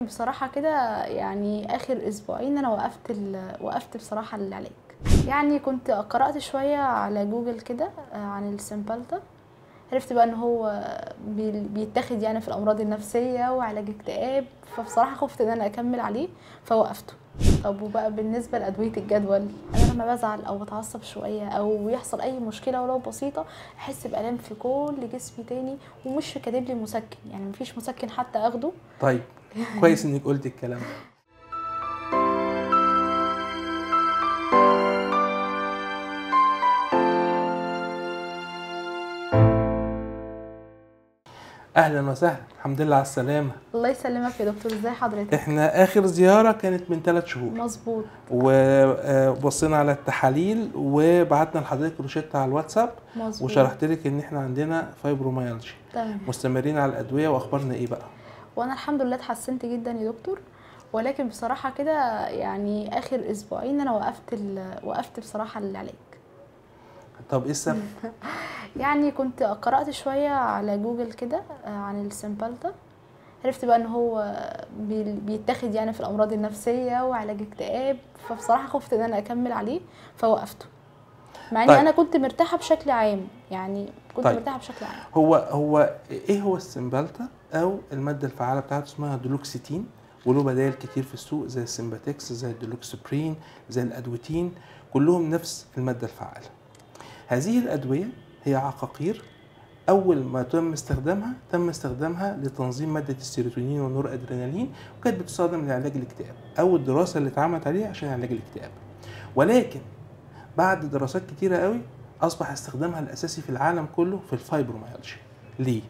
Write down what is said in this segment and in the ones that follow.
بصراحة كده يعني آخر أسبوعين أنا وقفت بصراحة العلاج. يعني كنت قرأت شوية على جوجل كده عن السيمبالتا. عرفت بقى إن هو بيتاخد يعني في الأمراض النفسية وعلاج اكتئاب، فبصراحة خفت إن أنا أكمل عليه فوقفته. طب وبقى بالنسبة لأدوية الجدول، أنا لما بزعل أو بتعصب شوية أو يحصل أي مشكلة ولو بسيطة أحس بآلام في كل جسمي تاني، ومش كاتب لي مسكن، يعني مفيش مسكن حتى أخده. طيب، كويس إنِّك قُلتِ الكلام ده. أهلًا وسهلًا، الحمد لله على السلامة. الله يسلمك يا دكتور، ازاي حضرتك؟ إحنا آخر زيارة كانت من 3 شهور، مظبوط. بصينا على التحاليل وبعتنا لحضرتك روشتة على الواتساب، مظبوط. وشرحت لِك إن إحنا عندنا فايبروميالجيا، تمام. مستمرين على الأدوية وأخبارنا إيه بقى؟ وانا الحمد لله اتحسنت جدا يا دكتور، ولكن بصراحة كده يعني آخر أسبوعين أنا وقفت بصراحة العلاج. طب إيه السبب؟ يعني كنت قرأت شوية على جوجل كده عن السيمبالتا. عرفت بقى إن هو بيتاخد يعني في الأمراض النفسية وعلاج اكتئاب، فبصراحة خفت إن أنا أكمل عليه فوقفته، مع إني طيب، أنا كنت مرتاحة بشكل عام، يعني كنت طيب، مرتاحة بشكل عام. هو إيه هو السيمبالتا أو المادة الفعّالة بتاعته اسمها دولوكسيتين، وله بدايل كتير في السوق زي السيمباتكس، زي الدولوكسيبرين، زي الأدويتين، كلّهم نفس المادة الفعّالة. هذه الأدوية هي عقاقير أول ما تم استخدامها لتنظيم مادة السيروتونين والنور أدرينالين، وكانت بتستخدم لعلاج الاكتئاب أو الدراسة اللي اتعملت عليها عشان علاج الاكتئاب. ولكن بعد دراسات كتيرة قوي أصبح استخدامها الأساسي في العالم كله في الفايبروميالجيا. ليه؟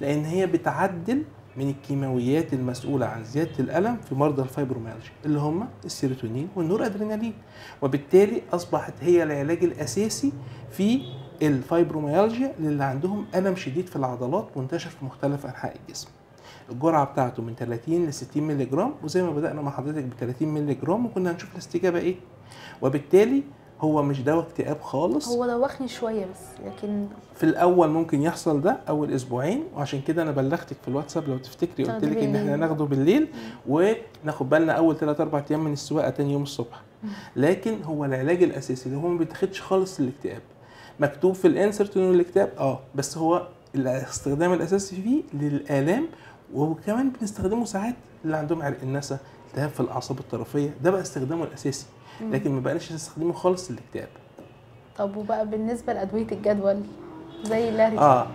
لأن هي بتعدل من الكيماويات المسؤولة عن زيادة الألم في مرضى الفايبروميالجيا اللي هم السيروتونين والنور أدرينالين، وبالتالي أصبحت هي العلاج الأساسي في الفايبروميالجيا اللي عندهم ألم شديد في العضلات منتشر في مختلف أنحاء الجسم. الجرعة بتاعته من 30 ل 60 مللي جرام، وزي ما بدأنا مع حضرتك ب 30 مللي جرام وكنا هنشوف الاستجابة إيه. وبالتالي هو مش دواء اكتئاب خالص. هو دوخني شوية بس، لكن في الاول ممكن يحصل ده اول اسبوعين، وعشان كده انا بلغتك في الواتساب لو تفتكري، قلت تاخده لك ان احنا بالليل. ناخده بالليل وناخد بالنا اول 3 4 ايام من السواقه تاني يوم الصبح. لكن هو العلاج الاساسي اللي هو ما بيتاخدش خالص للاكتئاب. مكتوب في الانسرت انه الاكتئاب بس هو الاستخدام الاساسي فيه للالام، وكمان بنستخدمه ساعات اللي عندهم عرق النسا، التهاب في الاعصاب الطرفيه، ده بقى استخدامه الاساسي. لكن ما بقناش نستخدمه خالص للاكتئاب. طب وبقى بالنسبة لأدوية الجدول زي اللاريكا؟ اه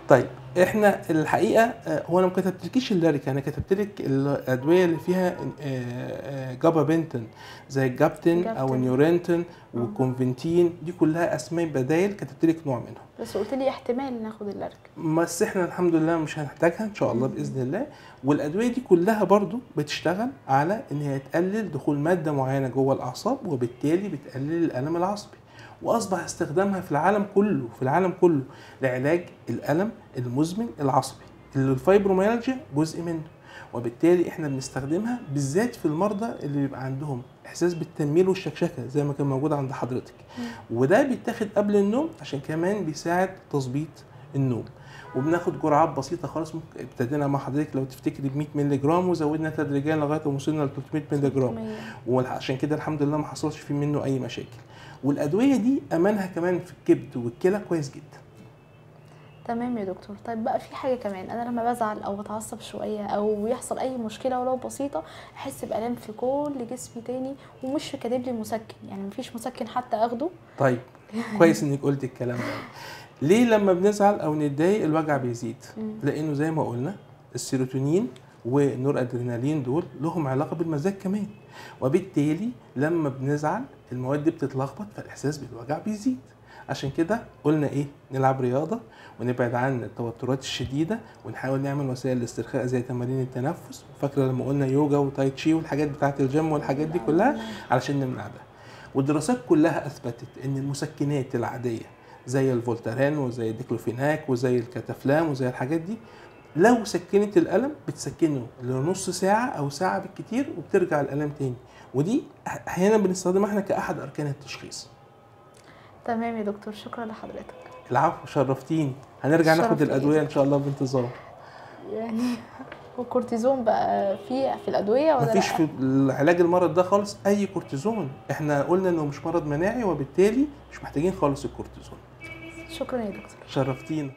طيب، احنا الحقيقه هو انا ما كتبتلكيش اللاريكا، انا كتبت لك الادويه اللي فيها جابا بنتين زي الجابتين او جابتن. النيورنتين اه. والكونفنتين، دي كلها اسماء بدايل كتبت لك نوع منهم. بس قلت لي احتمال ناخد اللاريكا. بس احنا الحمد لله مش هنحتاجها ان شاء الله باذن الله. والادويه دي كلها برضو بتشتغل على ان هي تقلل دخول ماده معينه جوه الاعصاب، وبالتالي بتقلل الالم العصبي. واصبح استخدامها في العالم كله لعلاج الالم المزمن العصبي اللي الفايبروميالجيا جزء منه. وبالتالي احنا بنستخدمها بالذات في المرضى اللي بيبقى عندهم احساس بالتنميل والشكشكه زي ما كان موجود عند حضرتك. وده بيتاخد قبل النوم عشان كمان بيساعد تظبيط النوم. وبناخد جرعات بسيطه خالص، ابتدينا مع حضرتك لو تفتكري ب 100 مللي جرام وزودنا تدريجيا لغايه ما وصلنا ل 300 مللي جرام، 300. وعشان كده الحمد لله ما حصلش فيه منه اي مشاكل. والادويه دي امانها كمان في الكبد والكلى كويس جدا. تمام يا دكتور. طيب بقى في حاجة كمان، أنا لما بزعل أو بتعصب شوية أو يحصل أي مشكلة ولو بسيطة أحس بآلام في كل جسمي تاني، ومش كاتب لي مسكن، يعني مفيش مسكن حتى أخده. طيب، كويس انك قلت الكلام ده. ليه لما بنزعل او نتضايق الوجع بيزيد؟ لانه زي ما قلنا السيروتونين والنور ادرينالين دول لهم علاقه بالمزاج كمان، وبالتالي لما بنزعل المواد دي بتتلخبط فالاحساس بالوجع بيزيد. عشان كده قلنا ايه؟ نلعب رياضه ونبعد عن التوترات الشديده، ونحاول نعمل وسائل الاسترخاء زي تمارين التنفس. فاكره لما قلنا يوجا وتاي تشي والحاجات بتاعه الجيم والحاجات دي كلها علشان نمنع ده. والدراسات كلها اثبتت ان المسكنات العاديه زي الفولتارين وزي الديكلوفيناك وزي الكتافلام وزي الحاجات دي لو سكنت الالم بتسكنه لنص ساعه او ساعه بالكتير وبترجع الالم تاني. ودي احيانا بنستخدمها احنا كاحد اركان التشخيص. تمام يا دكتور، شكرا لحضرتك. العفو، شرفتيني. هنرجع ناخد الشرف ليا يا الادويه ان دكتور. شاء الله بانتظام. يعني والكورتيزون بقى في الادويه ولا مفيش لا؟ في علاج المرض ده خالص اي كورتيزون، احنا قلنا انه مش مرض مناعي وبالتالي مش محتاجين خالص الكورتيزون. شكرا يا دكتور. شرفتينا.